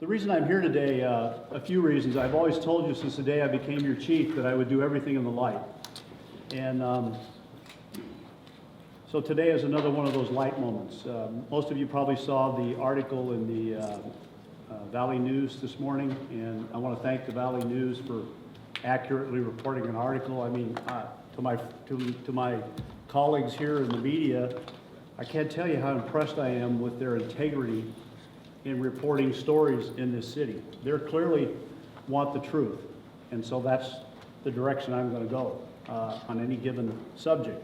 The reason I'm here today, a few reasons. I've always told you since the day I became your chief that I would do everything in the light. And so today is another one of those light moments. Most of you probably saw the article in the Valley News this morning, and I want to thank the Valley News for accurately reporting an article. I mean, to my colleagues here in the media, I can't tell you how impressed I am with their integrity in reporting stories in this city. They clearly want the truth, and so that's the direction I'm going to go on any given subject.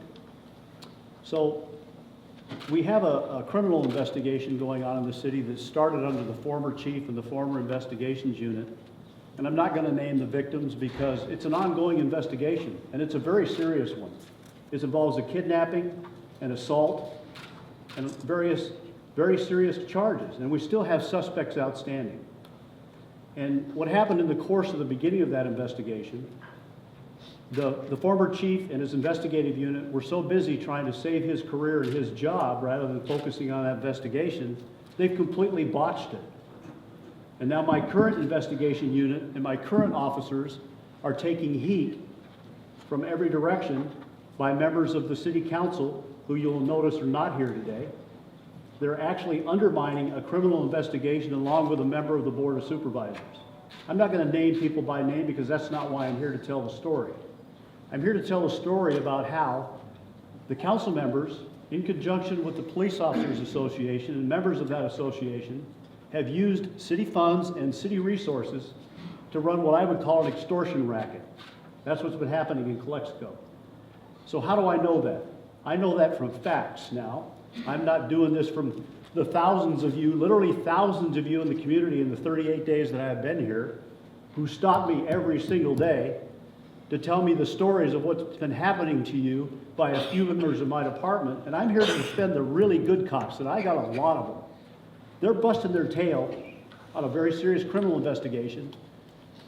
So we have a criminal investigation going on in the city that started under the former chief and the former investigations unit. And I'm not going to name the victims because it's an ongoing investigation, and it's a very serious one. It involves a kidnapping, an assault, and various very serious charges, and we still have suspects outstanding. And what happened in the course of the beginning of that investigation, the former chief and his investigative unit were so busy trying to save his career and his job rather than focusing on that investigation, they've completely botched it. And now my current investigation unit and my current officers are taking heat from every direction by members of the city council, who you'll notice are not here today. They're actually undermining a criminal investigation along with a member of the Board of Supervisors. I'm not going to name people by name because that's not why I'm here to tell the story. I'm here to tell a story about how the council members, in conjunction with the Police Officers Association and members of that association, have used city funds and city resources to run what I would call an extortion racket. That's what's been happening in Calexico. So how do I know that? I know that from facts now. I'm not doing this from the thousands of you, literally thousands of you in the community in the 38 days that I've been here, who stop me every single day to tell me the stories of what's been happening to you by a few members of my department. And I'm here to defend the really good cops, and I got a lot of them. They're busting their tail on a very serious criminal investigation,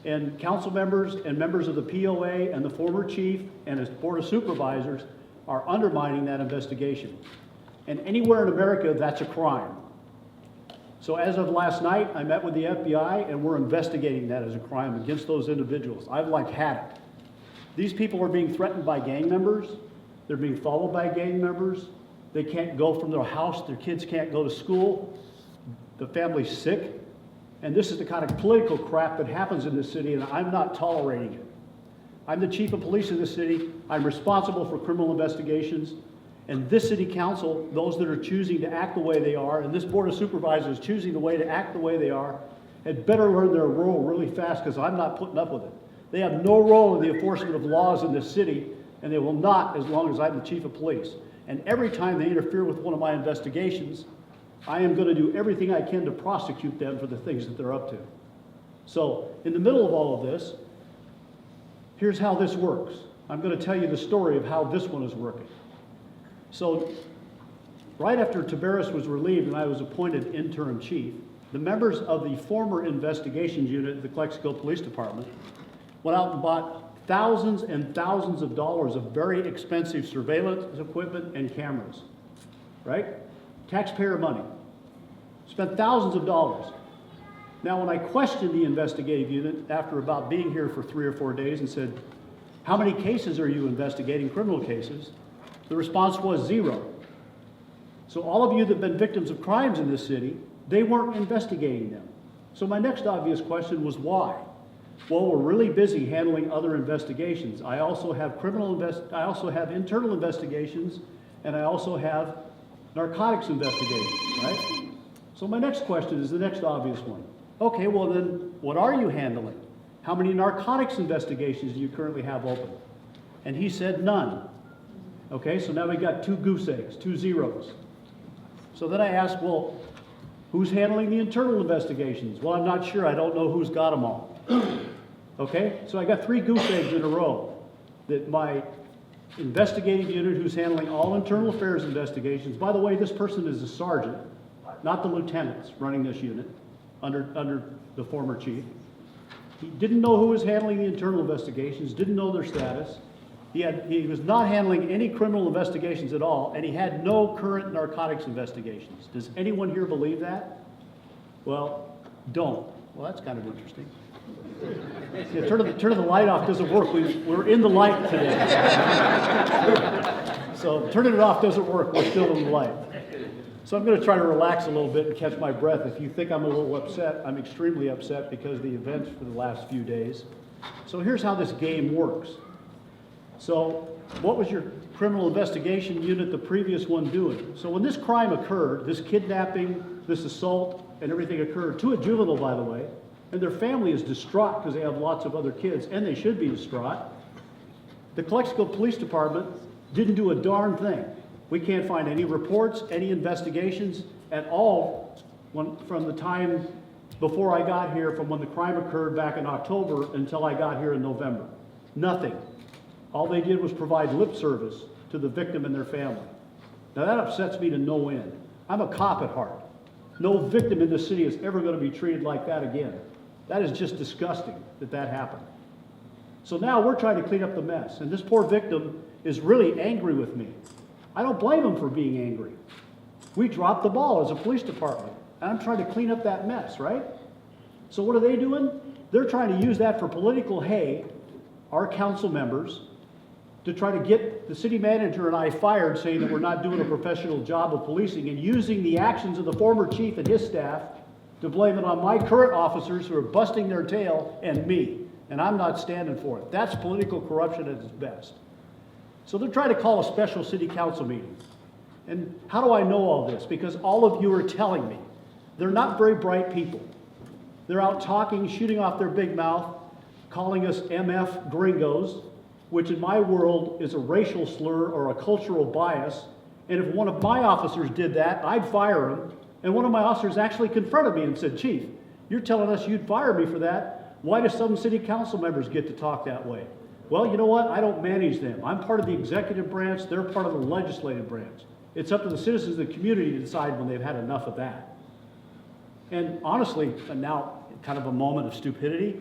and council members and members of the POA and the former chief and his Board of Supervisors are undermining that investigation. And anywhere in America, that's a crime. So as of last night, I met with the FBI, and we're investigating that as a crime against those individuals. I've had it. These people are being threatened by gang members. They're being followed by gang members. They can't go from their house. Their kids can't go to school. The family's sick. And this is the kind of political crap that happens in this city, and I'm not tolerating it. I'm the chief of police of this city. I'm responsible for criminal investigations. And this city council, those that are choosing to act the way they are, and this Board of Supervisors choosing the way to act the way they are, had better learn their role really fast, because I'm not putting up with it. They have no role in the enforcement of laws in this city, and they will not as long as I'm the chief of police. And every time they interfere with one of my investigations, I am going to do everything I can to prosecute them for the things that they're up to. So in the middle of all of this, here's how this works. I'm going to tell you the story of how this one is working. So right after Taveras was relieved and I was appointed interim chief, the members of the former investigations unit at the Calexico Police Department went out and bought thousands and thousands of dollars of very expensive surveillance equipment and cameras, right? Taxpayer money. Spent thousands of dollars. Now, when I questioned the investigative unit after about being here for 3 or 4 days and said, how many cases are you investigating, criminal cases? The response was 0. So all of you that have been victims of crimes in this city, they weren't investigating them. So my next obvious question was why? Well, we're really busy handling other investigations. I also have internal investigations, and I also have narcotics investigations, right? So my next question is the next obvious one. Okay, well then, what are you handling? How many narcotics investigations do you currently have open? And he said none. Okay, so now we got 2 goose eggs, 2 zeros. So then I asked, well, who's handling the internal investigations? Well, I'm not sure. I don't know who's got them all. Okay, so I got 3 goose eggs in a row that my investigative unit, who's handling all internal affairs investigations. By the way, this person is a sergeant, not the lieutenants running this unit under the former chief. He didn't know who was handling the internal investigations, didn't know their status. He was not handling any criminal investigations at all, and he had no current narcotics investigations. Does anyone here believe that? Well, Don't. Well, that's kind of interesting. Yeah, turning the light off doesn't work. We're in the light today. So turning it off doesn't work. We're still in the light. So I'm going to try to relax a little bit and catch my breath. If you think I'm a little upset, I'm extremely upset because of the events for the last few days. So here's how this game works. So what was your criminal investigation unit, the previous one, doing? So when this crime occurred, this kidnapping, this assault, and everything occurred to a juvenile, by the way, and their family is distraught because they have lots of other kids, and they should be distraught. The Calexico Police Department didn't do a darn thing. We can't find any reports, any investigations at all from the time before I got here, from when the crime occurred back in October until I got here in November. Nothing. All they did was provide lip service to the victim and their family. Now that upsets me to no end. I'm a cop at heart. No victim in this city is ever going to be treated like that again. That is just disgusting that happened. So now we're trying to clean up the mess, and this poor victim is really angry with me. I don't blame him for being angry. We dropped the ball as a police department, and I'm trying to clean up that mess, right? So what are they doing? They're trying to use that for political hay, our council members, to try to get the city manager and I fired, saying that we're not doing a professional job of policing, and using the actions of the former chief and his staff to blame it on my current officers who are busting their tail and me. And I'm not standing for it. That's political corruption at its best. So they're trying to call a special city council meeting. And how do I know all this? Because all of you are telling me. They're not very bright people. They're out talking, shooting off their big mouth, calling us MF gringos, which in my world is a racial slur or a cultural bias. And if one of my officers did that, I'd fire him. And one of my officers actually confronted me and said, "Chief, you're telling us you'd fire me for that. Why do some city council members get to talk that way?" Well, you know what? I don't manage them. I'm part of the executive branch. They're part of the legislative branch. It's up to the citizens of the community to decide when they've had enough of that. And honestly, and now kind of a moment of stupidity,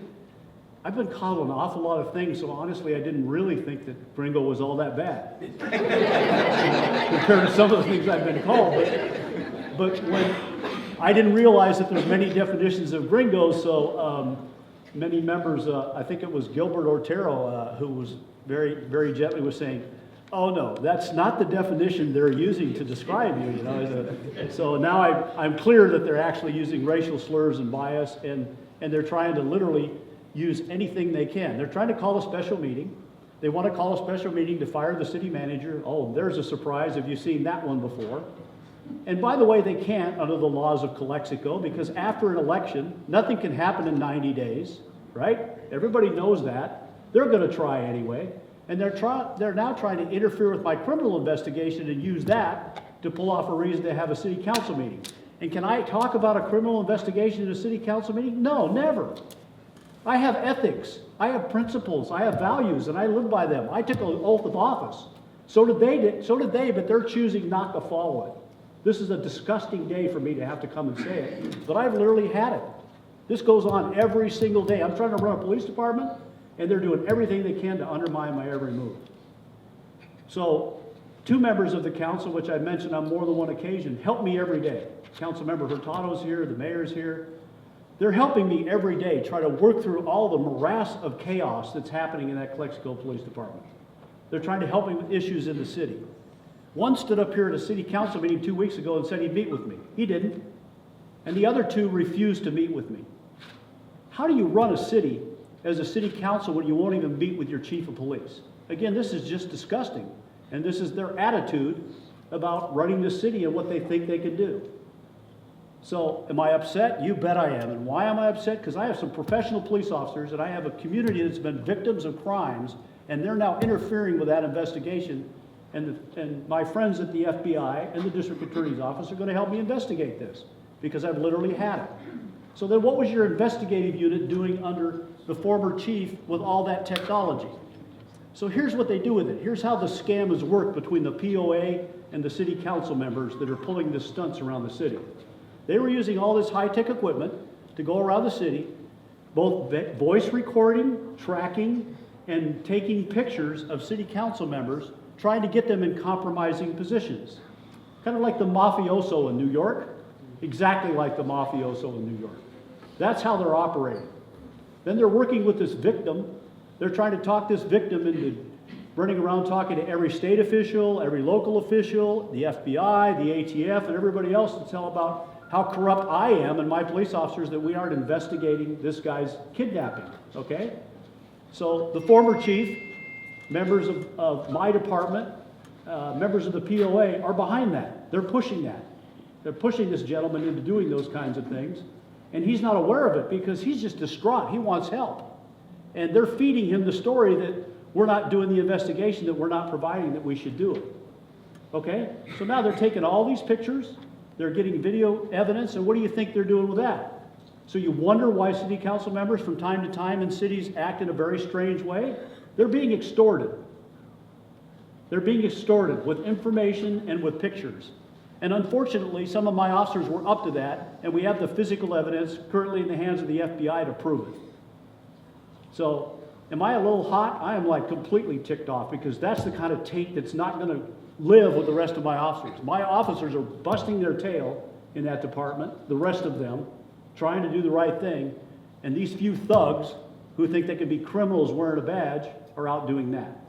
I've been called an awful lot of things, so honestly, I didn't really think that gringo was all that bad compared to some of the things I've been called. But when I didn't realize that there's many definitions of gringos, so many members, I think it was Gilbert Otero, who was very, very gently was saying, "Oh no, that's not the definition they're using to describe you." You know, so now I'm clear that they're actually using racial slurs and bias, and they're trying to literally use anything they can. They're trying to call a special meeting. They want to call a special meeting to fire the city manager. Oh, there's a surprise. Have you seen that one before? And by the way, they can't under the laws of Calexico, because after an election, nothing can happen in 90 days, right? Everybody knows that. They're going to try anyway. And they're now trying to interfere with my criminal investigation and use that to pull off a reason to have a city council meeting. And can I talk about a criminal investigation in a city council meeting? No, never. I have ethics. I have principles. I have values, and I live by them. I took an oath of office. So did they, but they're choosing not to follow it. This is a disgusting day for me to have to come and say it, but I've literally had it. This goes on every single day. I'm trying to run a police department, and they're doing everything they can to undermine my every move. So, two members of the council, which I mentioned on more than one occasion, help me every day. Councilmember Hurtado's here, the mayor's here. They're helping me every day try to work through all the morass of chaos that's happening in that Calexico Police Department. They're trying to help me with issues in the city. One stood up here at a city council meeting 2 weeks ago and said he'd meet with me. He didn't. And the other two refused to meet with me. How do you run a city as a city council when you won't even meet with your chief of police? Again, this is just disgusting. And this is their attitude about running the city and what they think they can do. So, am I upset? You bet I am. And why am I upset? Because I have some professional police officers, and I have a community that's been victims of crimes, and they're now interfering with that investigation. And my friends at the FBI and the district attorney's office are going to help me investigate this, because I've literally had it. So then what was your investigative unit doing under the former chief with all that technology? So here's what they do with it. Here's how the scam has worked between the POA and the city council members that are pulling the stunts around the city. They were using all this high-tech equipment to go around the city, both voice recording, tracking, and taking pictures of city council members, trying to get them in compromising positions. Kind of like the mafioso in New York, exactly like the mafioso in New York. That's how they're operating. Then they're working with this victim. They're trying to talk this victim into running around talking to every state official, every local official, the FBI, the ATF, and everybody else to tell about how corrupt I am and my police officers that we aren't investigating this guy's kidnapping, okay? So the former chief, members of my department, members of the POA are behind that. They're pushing that. They're pushing this gentleman into doing those kinds of things. And he's not aware of it because he's just distraught. He wants help. And they're feeding him the story that we're not doing the investigation, that we're not providing, that we should do it. Okay? So now they're taking all these pictures, they're getting video evidence, and what do you think they're doing with that? So you wonder why city council members from time to time in cities act in a very strange way? They're being extorted. They're being extorted with information and with pictures. And unfortunately, some of my officers were up to that, and we have the physical evidence currently in the hands of the FBI to prove it. So, am I a little hot? I am like completely ticked off because that's the kind of tape that's not going to live with the rest of my officers. My officers are busting their tail in that department, the rest of them, trying to do the right thing, and these few thugs who think they can be criminals wearing a badge are out doing that.